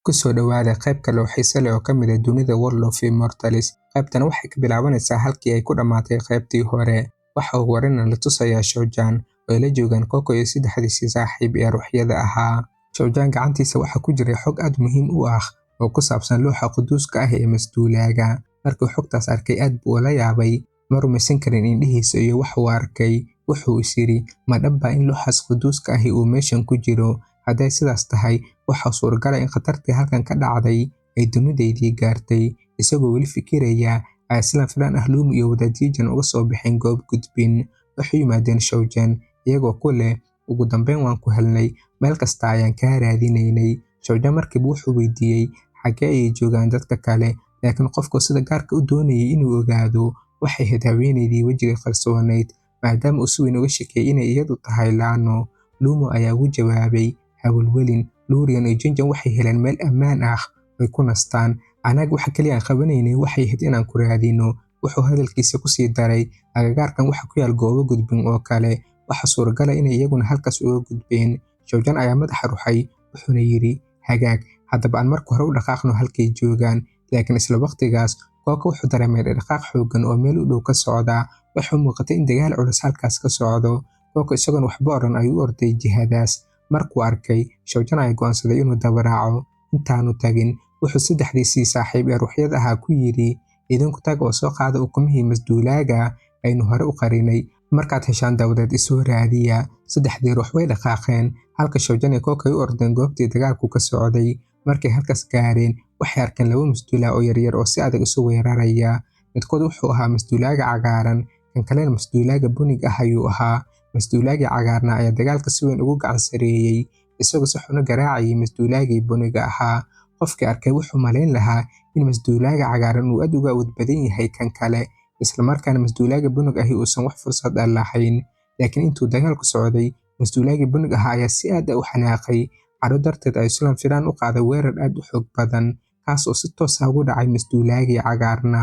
Ku soo dhawaada qayb kale oo xiiso leh oo ka mid ah dunida World of Immortals. Qaybtan waxay ka bilaabanaysaa halkii ay ku dhammaatay qaybtii hore. Waxa ugu horreyn la tusayaa Shoujan oo ay la joogaan Koko iyo saddexdiisii saaxiib ee ruuxyada ahaa. Shoujan gacantiisa waxaa ku jiray xog aad muhiim u ah oo ku saabsan looxa quduuska ah ee masduulaaga. Markuu xogtaas arkay aad buu la yaabay, ma rumaysan karin indhihiisa iyo wax uu arkay. Wuxuu is yiri, ma dhab in looxaas quduuska ahi uu meeshan ku jiro? Hadday sidaas tahay, waxaa suuragal ah in khatartii halkan ka dhacday ay dunidaydii gaartay. Isagoo weli fikiraya, ayaa si filaan ah Lumu iyo wadaadjijan uga soo baxeen goob gudbin. Waxay yimaadeen Shoujan iyagoo ku leh, ugu dambeyn waan ku helnay, meel kasta ayaan kaa raadinaynay. Shoujan markiiba wuxuu weydiiyey xagee ayay joogaan dadka kale, laakiin qofku sida gaarka u doonayay inuu ogaado waxay ahayd haweeneydii wejiga qarsoonayd, maadaama uu si weyn uga shakiyay inay iyadu tahay Lano. Lumu ayaa ugu jawaabay, hawlwelin, Lurian iyo Jinjan waxay heleen meel ammaan ah ay ku nastaan. Anaga waxa kaliya aan qabanaynay waxay ahayd inaan ku raadino. Wuxuu hadalkiisa ku sii daray, agagaarkan waxa ku yaal goobo gudbin oo kale, waxa suuragal ah inay iyaguna halkaas uga gudbeen. Shoujan ayaa madaxa ruxay, wuxuuna yiri, hagaag, haddaba aan marka hore u dhaqaaqno halkay joogaan. Laakiin isla waqtigaas, Koko wuxuu dareemay dhaqdhaqaaq xooggan oo meel u dhow ka socda. Waxaa muuqatay in dagaal culus halkaas ka socdo. Koko isagoon waxba oran ayuu u orday jihadaas. Markuu arkay, Shoujan ayaa go'aansaday inuu daba raaco. Intaanu tagin, wuxuu saddexdiisii saaxiib ee ruuxyada ahaa ku yiri, idinku tag oo soo qaada ukumihii masduulaaga aynu hore u qarinay. Markaad heshaan dabadeed isoo raadiya. Saddexdii ruux way dhaqaaqeen, halka Shoujan iyo Koko ay u ordeen goobtii dagaalku ka socday. Markay halkaas gaareen, waxay arkeen laba masduulaa oo yaryar oo si adag isu weeraraya. Midkood wuxuu ahaa masduulaaga cagaaran, kan kalena masduulaaga bunig ah ayuu ahaa. Masduulaagii cagaarna ayaa dagaalka si weyn ugu gacan sareeyay, isagoo si xun u garaacayay masduulaagii buniga ahaa. Qofkii arkay wuxuu malayn lahaa in masduulaaga cagaaran uu aad uga awood badan yahay kan kale, isla markaana masduulaaga bunig ahi uusan wax fursad ah lahayn. Laakiin intuu dagaalku socday, masduulaagii bunig ahaa ayaa si aad ah u xanaaqay. Cadho darteed ayuu si filaan u qaaday weerar aad u xoog badan, kaas oo si toos ah ugu dhacay masduulaagii cagaarna.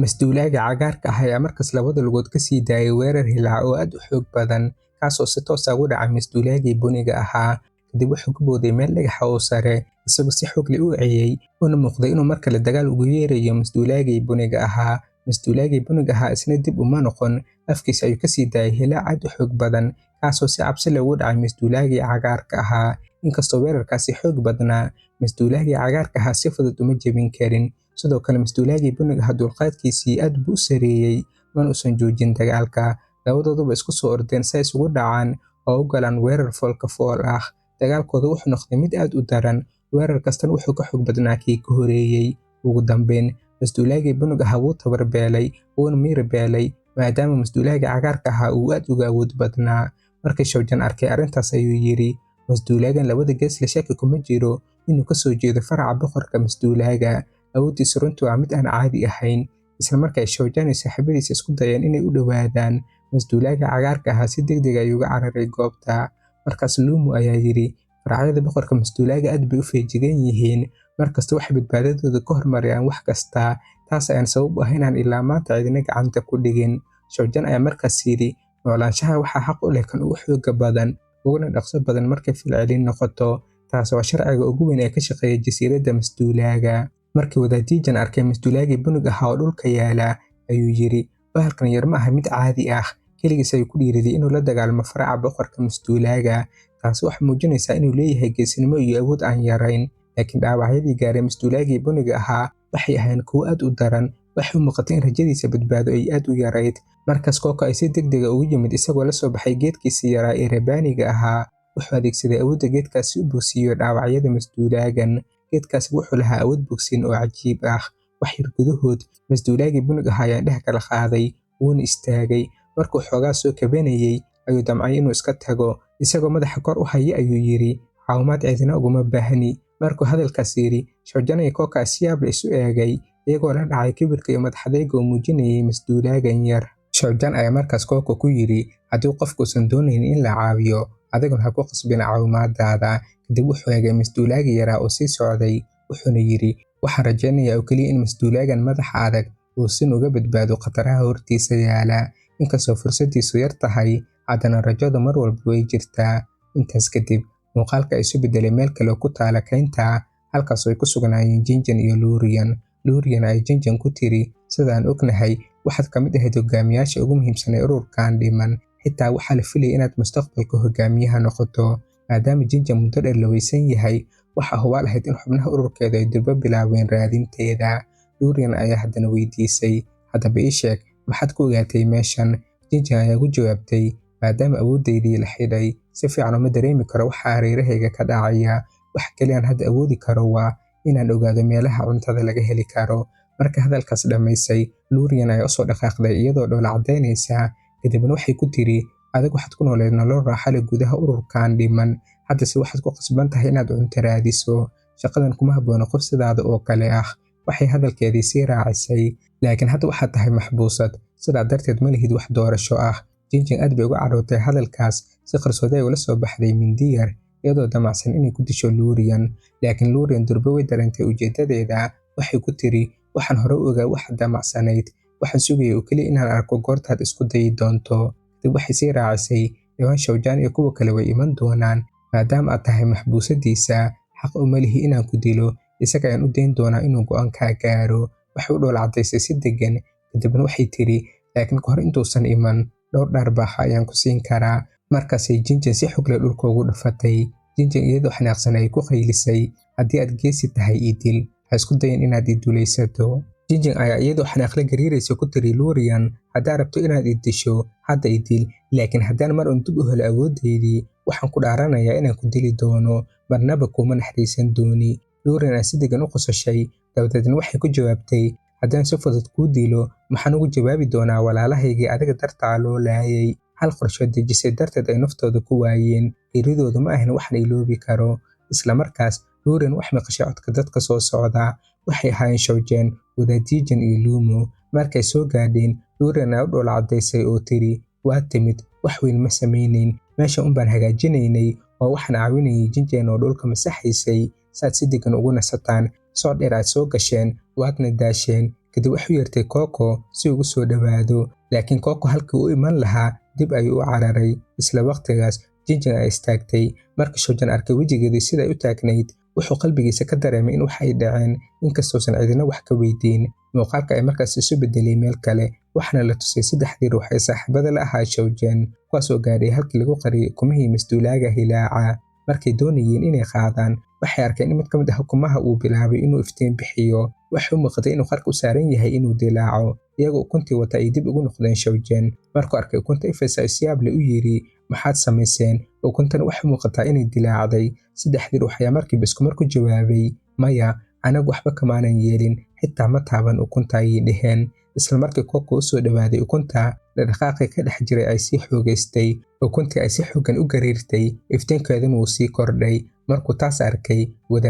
Masduulaagii cagaarka ah ayaa markaas labada lugood ka sii daayay weerar hilaac oo aad u xoog badan, kaas oo si toos ah ugu dhacay masduulaagii buniga ahaa. Kadib wuxuu ku booday meel dhagax ah oo sare, isagoo si xoog leh u ciyay, una muuqday inuu mar kale dagaal ugu yeerayo masduulaagii buniga ahaa. Masduulaagii buniga ahaa isna dib uma noqon, afkiisa ayuu ka sii daayay hilaac aad u xoog badan, kaas oo si cabsi leh ugu dhacay masduulaagii cagaarka ahaa. Inkastoo weerarkaasi xoog badnaa, masduulaagii cagaarka ahaa si fudud uma jebin karin. Sidoo kale masduulaagii bunig ahaa dulqaadkiisii aad buu u sareeyay, mana uusan joojin dagaalka. Labadooduba isku soo ordeen si ay isugu dhacaan oo u galaan weerar foolka fool ah. Dagaalkooda wuxuu noqday mid aad u daran, weerar kastana wuxuu ka xoog badnaa kii ka horeeyay. Ugu dambeyn, masduulaagii bunig ahaa wuu tabar beelay, wuuna miyir beelay, maadaama masduulaagii cagaarka ahaa uu aad uga awood badnaa. Markii Shoujan arkay arrintaas ayuu yiri, masduulaagan labada gees la shaki kuma jiro inuu ka soo jeedo faraca boqorka masduulaaga. Awooddiisu runtii waa mid aan caadi ahayn. Isla markay Shoujan iyo saaxiibadiisa isku dayeen inay u dhowaadaan, masduulaaga cagaarka ahaa si degdeg ah ayuu uga cararay goobta. Markaas Lumu ayaa yiri, faracyada boqorka masduulaaga aad bay u feejigan yihiin, markasta waxay badbaadadooda ka hormariyaan wax kasta. Taas ayaan sabab u ah inaan ilaa maanta cidina gacanta ku dhigin. Shoujan ayaa markaas yiri, noolaanshaha waxaa xaq u leh kan ugu xooga badan, uguna dhaqso badan markay ficilin noqoto. Taas waa sharciga ugu weyn ee ka shaqeeya jasiiradda masduulaaga. Markii wadaadjijan arkay masduulaagii bunig ahaa oo dhulka yaala, ayuu yiri, bahalkan yar ma aha mid caadi ah. Keligiis ayuu ku dhiiriday inuu la dagaalamo faraca boqorka masduulaaga. Taasi waxay muujinaysaa inuu leeyahay geesinimo iyo awood aan yarayn. Laakiin dhaawacyadii gaaray masduulaagii buniga ahaa waxay ahayn kuwo aad u daran. Waxay u muuqatay in rajadiisa badbaado ay aad u yarayd. Markaas Koko ay si degdeg ah ugu yimid isagoo la soo baxay geedkiisii yaraa ee rabaaniga ahaa. Wuxuu adeegsaday awoodda geedkaas si uu u bogsiiyo dhaawacyada masduulaagan. Geedkaasi wuxuu lahaa awood bogsiin oo cajiib ah. Wax yar gudahood, masduulaagii bunig ahaa ayaa indhaha kala qaaday, wuuna istaagay. Markuu xoogaa soo kabanayay, ayuu damcay inuu iska tago. Isagoo madaxa kor u haya ayuu yiri, caawimaad cidina uguma baahni. Markuu hadalkaas yiri, Shoujan iyo Koko si yaab leh isu eegay, iyagoo la dhacay kibirka iyo madaxadayga uu muujinayay masduulaagan yar. Shoujan ayaa markaas Koko ku yiri, haddii qofkuusan doonaynin in la caawiyo, adiguna ha ku qasbin caawimaadaada. Kadib wuxuu eegay masduulaagii yaraa oo sii socday, wuxuuna yiri, waxaan rajaynayaa oo keliya in masduulaagan madaxa adag uu si uga badbaado khataraha hortiisa yaala. Inkastoo fursaddiisu yar tahay, haddana rajadu mar walba way jirtaa. Intaas kadib, muuqaalka isu beddelay meel kale oo ku taala kaynta, halkaas oo ay ku sugnaayeen Jinjan iyo Lurian. Lurian ay Jinjan ku tiri, sidaan ognahay waxaad ka mid ahayd hogaamiyaasha ugu muhiimsan ee ururkan dhiman, xitaa waxaa la filayay inaad mustaqbalka hogaamiyaha noqoto. maadaama Jinjan muddo dheer la weysan yahay, waxaa hubaal ahayd in xubnaha ururkeeda ay durba bilaabeen raadinteeda. Lurian ayaa haddana weydiisay, haddaba ii sheeg maxaad ku ogaatay meeshan? Jinjan ayaa ku jawaabtay, maadaama awoodeydii la xidhay, si fiican uma dareemi karo waxa hareerahayga ka dhacaya. Wax kaliya aan hadda awoodi karo waa inaan ogaado meelaha cuntada laga heli karo. Marka hadalkaas dhammaysay, Lurian ayaa usoo dhaqaaqday iyadoo dhoola cadaynaysa, kadibna waxay ku tiri, adag waxaad ku nooleed nolol raaxo leh gudaha ururkan dhiman, haddase waxaad ku qasban tahay inaad cunto raadiso. Shaqadan kuma habboona qof sidaada oo kale ah. Waxay hadalkeedii sii raacisay, laakiin hadda waxaad tahay maxbuusad, sidaa darteed ma lihid wax doorasho ah. Jinjan aad bay uga cadhootay hadalkaas, si qarsoodi ay ula soo baxday mindi yar iyadoo damacsan inay ku disho Lurian. Laakiin Lurian durba way dareentay ujeedadeeda. Waxay ku tiri, waxaan hore u ogaa waxaad damacsanayd, waxaan sugayay oo keliya inaan arko goortaad isku dayi doonto. Kadib waxay sii raacisay, dhawaan Shawjaan iyo kuwa kale way iman doonaan, maadaama aad tahay maxbuusadiisa, xaq uma lihi inaan ku dilo, isaga ayaan u dayn doonaa inuu go'aankaa gaaro. Waxay u dhoola cadaysay si deggan, kadibna waxay tiri, laakiin kahor intuusan iman, dhowr dharbaax ayaan ku siin karaa. Markaasay Jinjan si xog leh dhulka ugu dhufatay. Jinjan iyadoo xanaaqsan ay ku qaylisay, haddii aad geesi tahay ii dil, ha isku dayin inaad i dulaysato. Jinjan ayaa iyadoo xanaaqla gariiraysa ku tiri Lurian, haddaad rabto inaad i disho, hadda i dil, laakiin haddaan mar un dib u helo awoodeydii, waxaan ku dhaaranayaa inaan ku dili doono, marnaba kuma naxariisan dooni. Lurian ayaa si degan u qososhay, dabadeedna waxay ku jawaabtay, haddaan si fudud kuu dilo, maxaan ugu jawaabi doonaa walaalahaygii adiga dartaa loo laayay. Hal qorsho dejisay darteed ay naftooda ku waayeen, geeridooda ma ahan wax la iloobi karo. Isla markaas, Lurian wax maqashay codka dadka soo socda. Waxay ahaayeen Shawjaan, Jinjan iyo Lumo. Markay soo gaadheen, Lurian ayaa u dhoola cadaysay oo tiri, waad timid, wax weyn ma samaynayn, meesha un baan hagaajinaynay oo waxaan caawinayay Jinjan oo dhulka masaxaysay, saad si degan ugu nasataan. Socod dheer aad soo gasheen, waadna daasheen. Kadib waxay u yeertay Coco si ugu soo dhawaado, laakiin Coco halkii uu iman lahaa dib ayuu u cararay. Isla waqtigaas, Jinjan ayaa istaagtay. Marka Shawjaan arkay wejigeedii sida ay u taagnayd, wuxuu qalbigiisa ka dareemay in wax ay dhaceen, inkastoosan cidina wax ka weydiin. Muuqaalka ay markaas isu bedelay meel kale, waxaana la tusay saddexdii ruux ee saaxiibada la ahaa Shawjaan, kuwaas oo gaadhay halkii lagu qariyay ukumihii masduulaaga Hilaaca. Markay doonayeen inay qaadaan, waxay arkeen in mid ka mid ah ukumaha uu bilaabay inuu iftiin bixiyo. Waxay u muuqatay inuu qarka u saaran yahay inuu dilaaco. Iyagoo ukuntii wata ay dib ugu noqdeen Shawjaan. Markuu arkay ukunta ifaysa ay si yaab leh u yidhi, maxaad samayseen? Ukuntana waxay muuqataa inay dilaacday. Saddexdii ruux ayaa markiiba isku mar ku jawaabay, maya, anagu waxba kamaanan yeelin, xitaa ma taaban ukunta ayay dheheen. Isla markii Coco u soo dhawaaday ukunta, dhaqdhaqaaqii ka dhex jiray ay sii xoogaystay. Ukuntii ay si xooggan u gariirtay, iftiinkeeduna wuu sii kordhay. Markuu taas arkay,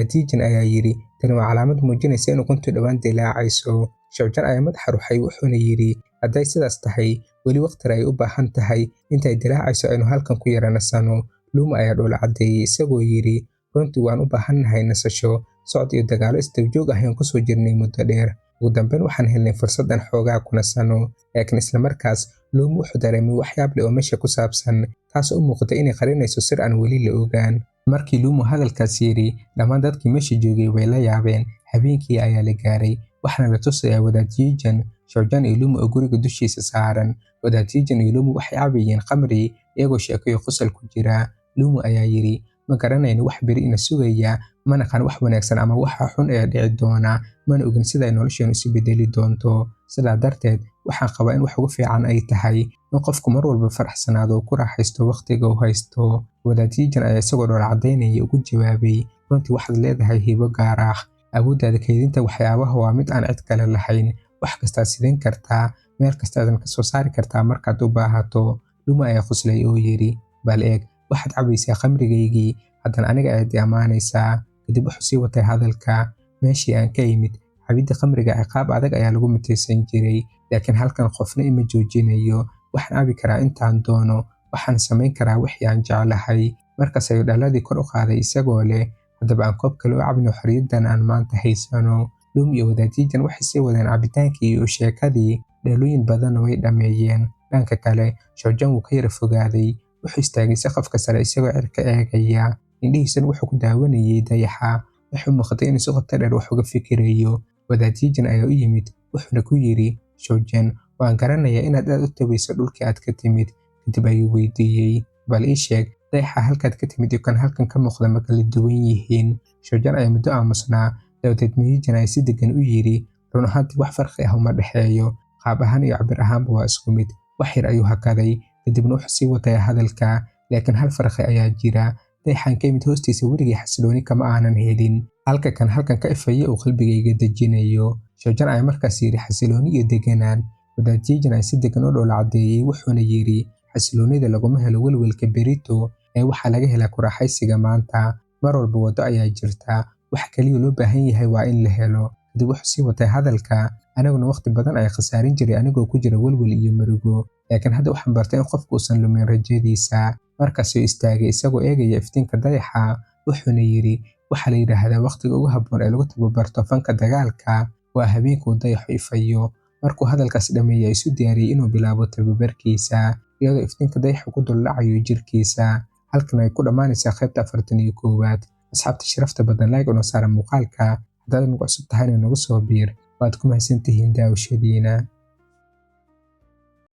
Jinjan ayaa yidhi, tani waa calaamad muujinaysa in ukuntu dhawaan dilaacayso. Shawjaan ayaa madaxa ruxay wuxuuna yidhi, hadday sidaas tahay, weli waqti ay u baahan tahay, intay dilaacayso aynu halkan ku yara nasano. Lumo ayaa dhoola cadeeyay isagoo yidhi, runtii waan u baahannahay nasasho, socod iyo dagaallo isdaba ayaan kusoo jirnay muddo dheer. Ugu dambeyn waxaan helnay fursad aan xoogaa ku nasano. Laakiin isla markaas, Lumo wuxuu dareemay waxyaab leh oo meesha ku saabsan, taas oo u muuqata inay qarinayso sir aan weli la ogaan. Markii Lumo hadalkaas yidhi, dhammaan dadkii meesha joogay way la yaabeen. Habeenkii ayaa la gaaray, waxaana la tusayaa Jinjan, Shawjaan iyo Lumo oo guriga dushiisa saaran. Jinjan iyo Lumo waxay cabayeen khamri, iyagoo sheekayo qosol ku jira. Lumo ayaa yidhi, ma garanayno wax beri ina sugaya, ma naqaan wax wanaagsan ama waxa xun ee dhici doona, mana ogin sida ay nolosheenu isu bedeli doonto. Sidaa darteed, waxaan qabaa in wax ugu fiican ay tahay in qofku mar walba faraxsanaado oo ku raaxaysto waqtiga uu haysto. Jinjan ayaa isagoo dhoola cadaynaya ugu jawaabay, runtii waxaad leedahay hibo gaar ah. Awooddaada kaydinta waxyaabaha waa mid aan cid kale lahayn. Wax kastaad sidan kartaa, meel kastaadan ka soo saari kartaa markaad u baahato. Lumo ayaa qoslay oo yidhi, bal eeg, waxaad cabaysaa khamrigaygii, haddana aniga ayaad i ammaanaysaa. Kadib wuxuu sii watay hadalka, meeshii aan ka yimid, cabidda khamriga ciqaab adag ayaa lagu mitaysan jiray, laakiin halkan qofna ima joojinayo. Waxaan cabi karaa intaan doono, waxaan samayn karaa wixii aan jeclahay. Markaas ayuu dhaladii kor u qaaday isagoo leh, haddaba aan koob kale u cabno xorriyaddan aan maanta haysano. Lumo iyo Jinjan waxay sii wadeen cabitaankii iyo sheekadii, dhalooyin badanna way dhammeeyeen. Dhanka kale, Shawjaan wuu ka yara fogaaday, wuxuu istaagay saqafka sare isagoo cirka eegaya, indhihiisana wuxuu ku daawanayay dayaxa. wuxuu muuqatay inuu si qoto dheer wax uga fikirayo. Wadaadjijan ayaa u yimid wuxuuna ku yidhi, Shoujan, waan garanayaa inaad aad u tabayso dhulkii aad ka timid. Kadib ayuu weydiiyey, bal ii sheeg, dayaxa halkaad ka timid iyo kan halkan ka muuqda ma kala duwan yihiin? Shoujan ayaa muddo aamusnaa, dabadeed Mihijan ayaa si deggan u yidhi, run ahaantii wax farqi ah uma dhexeeyo, qaab ahaan iyo cabir ahaanba waa isku mid. Wax yar ayuu hakaday, kadibna wuxuu sii watay hadalka, laakiin hal farqi ayaa jira. Dayaxan ka yimid hoostiisa weligii xasilooni kama aanan helin, halka kan halkan ka ifaya uu qalbigayga dejinayo. Shoujan ayaa markaas yidhi, xasilooni iyo deganaan. Wadaadjijan ayaa si deggan u dhoola caddeeyey wuxuuna yidhi, xasiloonida laguma helo welwelka berito ee waxaa laga helaa ku raaxaysiga maanta. Mar walba waddo ayaa jirta, waxa kaliya loo baahan yahay waa in la helo. Kadib wuxuu sii watay hadalka, aniguna waqti badan ayaa khasaarin jiray anigoo ku jira welwel iyo murugo, laakiin hadda waxaan bartay in qofku uusan lumin rajadiisa. Markaasuu istaagay isagoo eegaya iftiinka dayaxa, wuxuuna yidhi, waxaa la yidhaahdaa waqtiga ugu habboon ee lagu tababarto fanka dagaalka waa habeenkuu dayaxu ifayo. Markuu hadalkaas dhammeeyay isu diyaariyey inuu bilaabo tababarkiisa, iyadoo iftiinka dayaxa ku dul dhacayo jirkiisa. Halkan ay ku dhammaanaysaa qaybta 41aad. Asxaabta sharafta badan, like una saara muuqaalka. Haddaad nagu cusub tahayna nagu soo biir, waad ku mahadsantihiin daawashadiina.